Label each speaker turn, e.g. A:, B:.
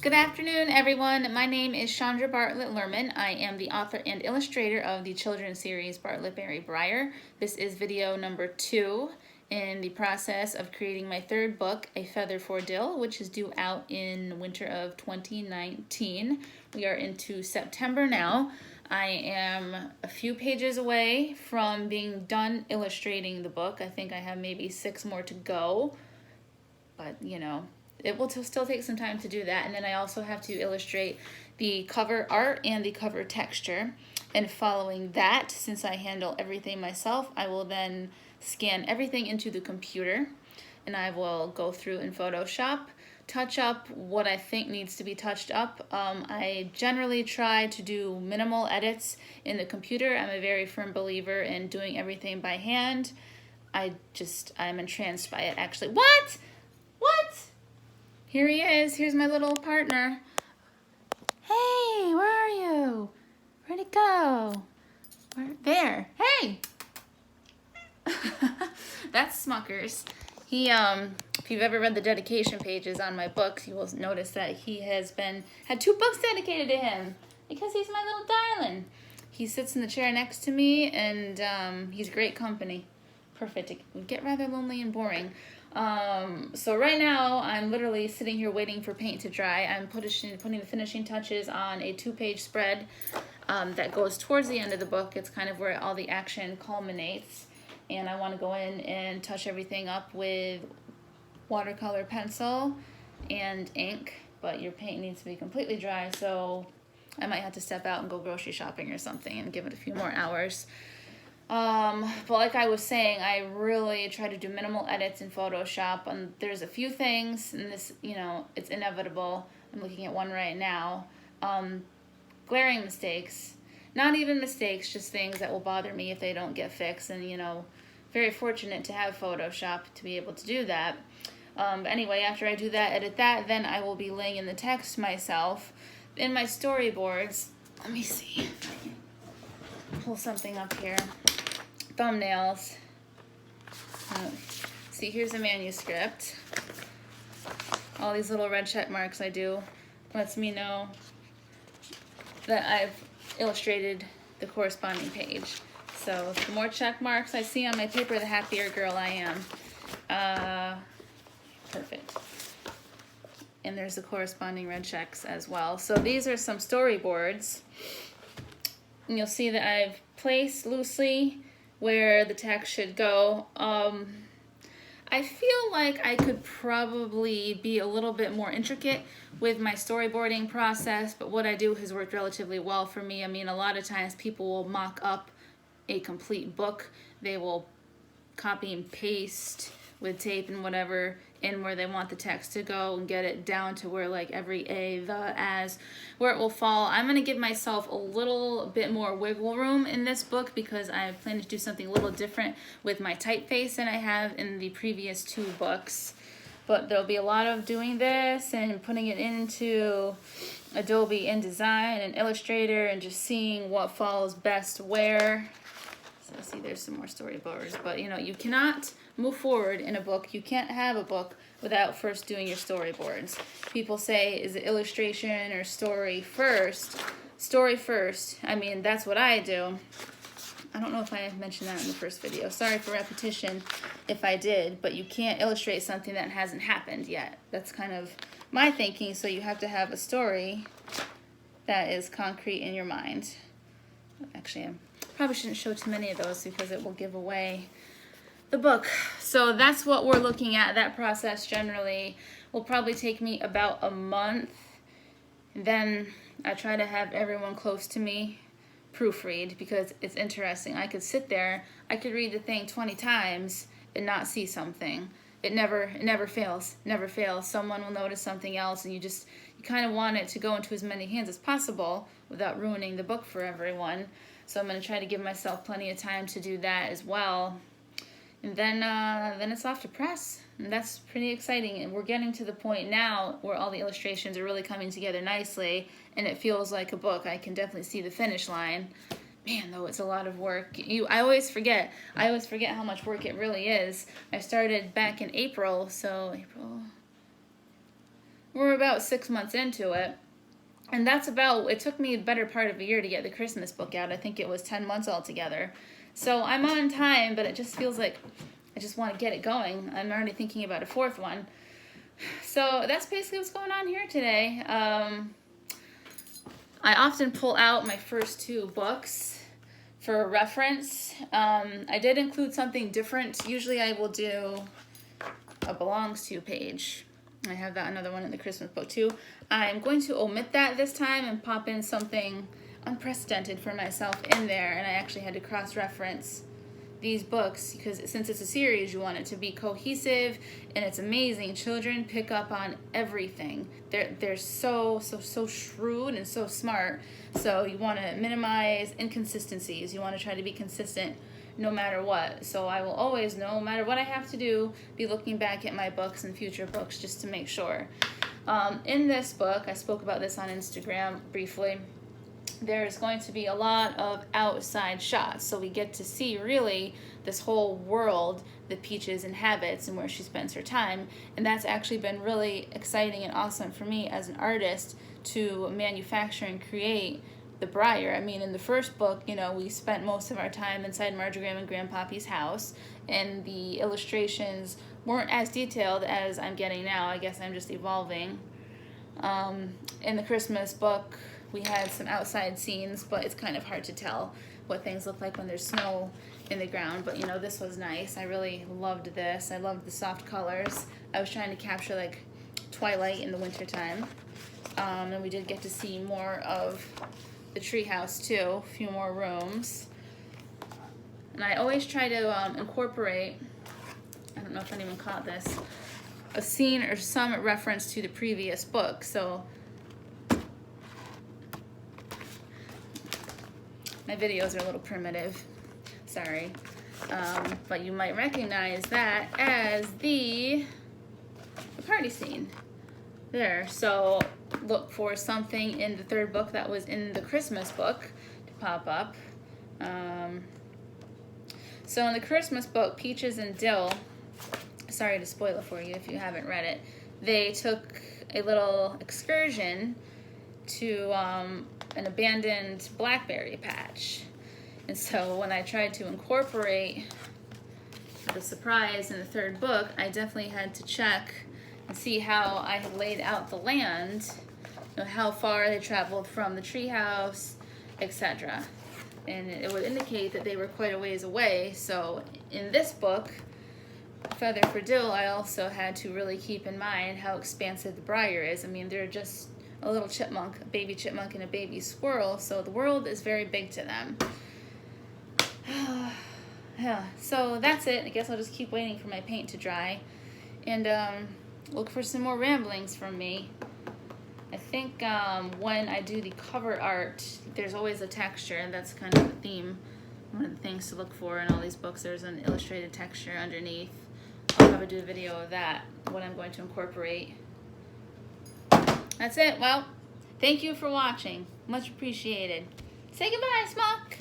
A: Good afternoon, everyone. My name is Chandra Bartlett Lerman. I am the author and illustrator of the children's series Bartlett Berry Briar. This is video number 2 in the process of creating my third book, A Feather for Dill, which is due out in winter of 2019. We are into September now. I am a few pages away from being done illustrating the book. I think I have maybe 6 more to go, but you know, it will still take some time to do that. And then I also have to illustrate the cover art and the cover texture. And following that, since I handle everything myself, I will then scan everything into the computer and I will go through in Photoshop, touch up what I think needs to be touched up. I generally try to do minimal edits in the computer. I'm a very firm believer in doing everything by hand. I'm entranced by it, actually. What? Here he is. Here's my little partner. Hey, where are you? Where'd he go? There. Hey! That's Smuckers. He, if you've ever read the dedication pages on my books, you will notice that he has had 2 books dedicated to him because he's my little darling. He sits in the chair next to me, and he's great company. Perfect. It would get rather lonely and boring. So right now I'm literally sitting here waiting for paint to dry. I'm putting the finishing touches on a 2-page spread that goes towards the end of the book. It's kind of where all the action culminates, and I want to go in and touch everything up with watercolor pencil and ink, but your paint needs to be completely dry, so I might have to step out and go grocery shopping or something and give it a few more hours. But like I was saying, I really try to do minimal edits in Photoshop, and there's a few things, and this, you know, it's inevitable. I'm looking at one right now. Glaring mistakes. Not even mistakes, just things that will bother me if they don't get fixed, and, you know, very fortunate to have Photoshop to be able to do that. But anyway, after I do that, edit that, then I will be laying in the text myself. In my storyboards, let me see. Pull something up here. Thumbnails. See, here's a manuscript. All these little red check marks I do lets me know that I've illustrated the corresponding page. So the more check marks I see on my paper, the happier girl I am. Perfect. And there's the corresponding red checks as well. So these are some storyboards. And you'll see that I've placed loosely where the text should go. I feel like I could probably be a little bit more intricate with my storyboarding process, but what I do has worked relatively well for me. I mean, a lot of times people will mock up a complete book. They will copy and paste with tape and whatever in where they want the text to go and get it down to where like every a, the, as, where it will fall. I'm going to give myself a little bit more wiggle room in this book because I plan to do something a little different with my typeface than I have in the previous 2 books. But there'll be a lot of doing this and putting it into Adobe InDesign and Illustrator and just seeing what falls best where. So see, there's some more storyboards, but you know, you cannot move forward in a book. You can't have a book without first doing your storyboards. People say, is it illustration or story first? Story first. I mean, that's what I do. I don't know if I mentioned that in the first video. Sorry for repetition if I did, but you can't illustrate something that hasn't happened yet. That's kind of my thinking, so you have to have a story that is concrete in your mind. Actually, I probably shouldn't show too many of those because it will give away the book. So that's what we're looking at. That process generally will probably take me about a month. Then I try to have everyone close to me proofread because it's interesting. I could sit there, I could read the thing 20 times and not see something. It never fails. Someone will notice something else, and you kind of want it to go into as many hands as possible without ruining the book for everyone. So I'm going to try to give myself plenty of time to do that as well. And then it's off to press. And that's pretty exciting. And we're getting to the point now where all the illustrations are really coming together nicely, and it feels like a book. I can definitely see the finish line. Man, though, it's a lot of work. I always forget how much work it really is. I started back in April, so we're about 6 months into it. And that's about, it took me a better part of a year to get the Christmas book out. I think it was 10 months altogether. So I'm on time, but it just feels like I just want to get it going. I'm already thinking about a 4th one. So that's basically what's going on here today. I often pull out my first 2 books for reference. I did include something different. Usually I will do a belongs to page. I have that another one in the Christmas book too. I'm going to omit that this time and pop in something unprecedented for myself in there, and I actually had to cross-reference these books because since it's a series, you want it to be cohesive, and it's amazing. Children pick up on everything. They're so shrewd and so smart. So you want to minimize inconsistencies. You want to try to be consistent no matter what. So I will always, no matter what I have to do, be looking back at my books and future books just to make sure. In this book, I spoke about this on Instagram briefly, there's going to be a lot of outside shots. So we get to see really this whole world that Peaches inhabits and where she spends her time. And that's actually been really exciting and awesome for me as an artist to manufacture and create the Briar. I mean, in the first book, you know, we spent most of our time inside Marjoram and Grandpappy's house, and the illustrations weren't as detailed as I'm getting now. I guess I'm just evolving. In the Christmas book, we had some outside scenes, but it's kind of hard to tell what things look like when there's snow in the ground. But, you know, this was nice. I really loved this. I loved the soft colors. I was trying to capture, like, twilight in the wintertime. And we did get to see more of the treehouse too, a few more rooms. And I always try to incorporate, I don't know if anyone caught this, a scene or some reference to the previous book. So my videos are a little primitive, sorry. But you might recognize that as the party scene there. So look for something in the 3rd book that was in the Christmas book to pop up. So in the Christmas book, Peaches and Dill, sorry to spoil it for you if you haven't read it, they took a little excursion to an abandoned blackberry patch. And so when I tried to incorporate the surprise in the 3rd book, I definitely had to check and see how I had laid out the land, you know, how far they traveled from the treehouse, etc. And it would indicate that they were quite a ways away. So in this book, Feather for Dill, I also had to really keep in mind how expansive the Briar is. I mean, they're just a little chipmunk, a baby chipmunk and a baby squirrel, so the world is very big to them. Yeah, so that's it. I guess I'll just keep waiting for my paint to dry and look for some more ramblings from me. I think when I do the cover art, there's always a texture, and that's kind of the theme. One of the things to look for in all these books, there's an illustrated texture underneath. I'll probably do a video of that, what I'm going to incorporate. That's it. Well, thank you for watching. Much appreciated. Say goodbye, Smock.